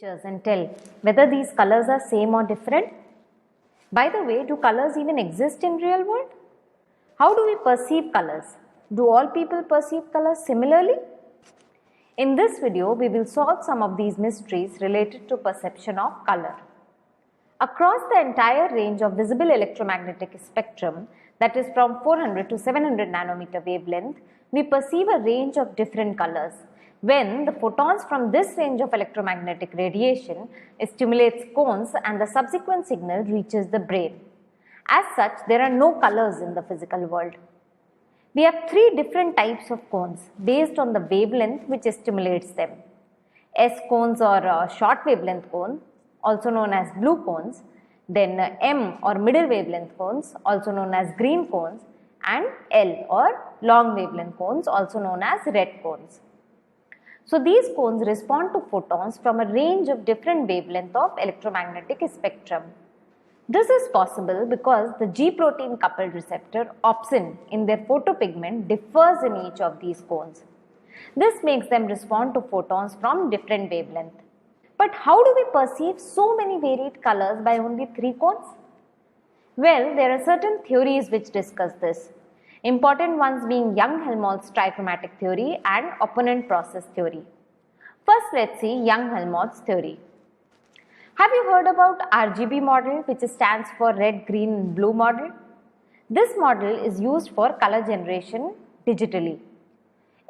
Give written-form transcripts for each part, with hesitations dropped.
pictures and tell whether these colors are same or different? By the way, do colors even exist in real world? How do we perceive colors? Do all people perceive colors similarly? In this video, we will solve some of these mysteries related to perception of color. Across the entire range of visible electromagnetic spectrum, that is from 400 to 700 nanometer wavelength, we perceive a range of different colors. When the photons from this range of electromagnetic radiation stimulates cones and the subsequent signal reaches the brain. As such, there are no colors in the physical world. We have three different types of cones based on the wavelength which stimulates them. S cones or short wavelength cone, also known as blue cones, then M or middle wavelength cones, also known as green cones, and L or long wavelength cones, also known as red cones. So these cones respond to photons from a range of different wavelength of electromagnetic spectrum. This is possible because the G protein coupled receptor opsin in their photopigment differs in each of these cones. This makes them respond to photons from different wavelength. But how do we perceive so many varied colors by only three cones? Well, there are certain theories which discuss this. Important ones being Young-Helmholtz trichromatic theory and opponent process theory. First, let's see Young-Helmholtz theory. Have you heard about RGB model, which stands for red, green and blue model? This model is used for color generation digitally.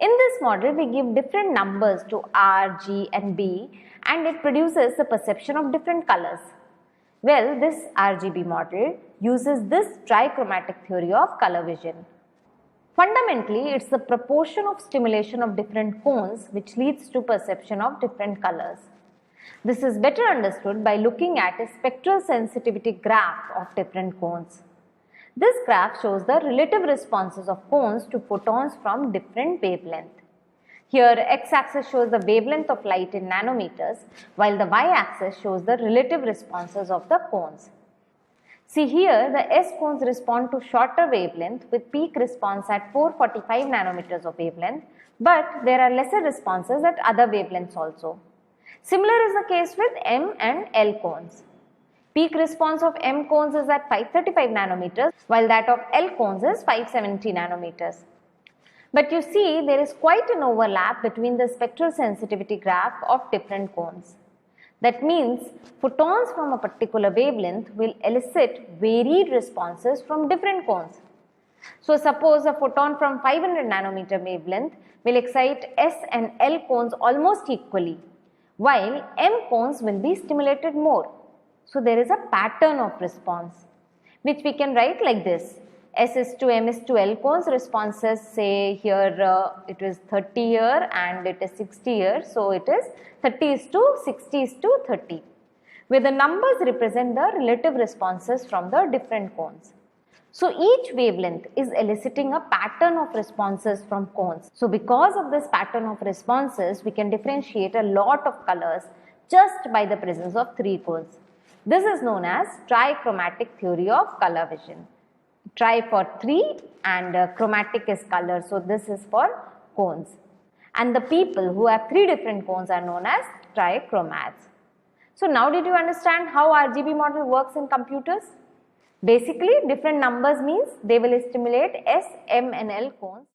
In this model, we give different numbers to R, G and B and it produces a perception of different colors. Well, this RGB model uses this trichromatic theory of color vision. Fundamentally, it's the proportion of stimulation of different cones which leads to perception of different colors. This is better understood by looking at a spectral sensitivity graph of different cones. This graph shows the relative responses of cones to photons from different wavelength. Here, x-axis shows the wavelength of light in nanometers, while the y-axis shows the relative responses of the cones. See here, the S cones respond to shorter wavelength with peak response at 445 nanometers of wavelength, but there are lesser responses at other wavelengths also. Similar is the case with M and L cones. Peak response of M cones is at 535 nanometers, while that of L cones is 570 nanometers. But you see, there is quite an overlap between the spectral sensitivity graph of different cones. That means photons from a particular wavelength will elicit varied responses from different cones. So suppose a photon from 500 nanometer wavelength will excite S and L cones almost equally, while M cones will be stimulated more. So there is a pattern of response, which we can write like this. S is to M is to L cones responses, say here it is 30 here and it is 60 here. So it is 30 is to 60 is to 30, where the numbers represent the relative responses from the different cones. So each wavelength is eliciting a pattern of responses from cones. So because of this pattern of responses, we can differentiate a lot of colors just by the presence of three cones. This is known as trichromatic theory of color vision. Tri for three and chromatic is color, so this is for cones. And the people who have three different cones are known as trichromats. So now did you understand how RGB model works in computers? Basically, different numbers means they will stimulate S, M and L cones.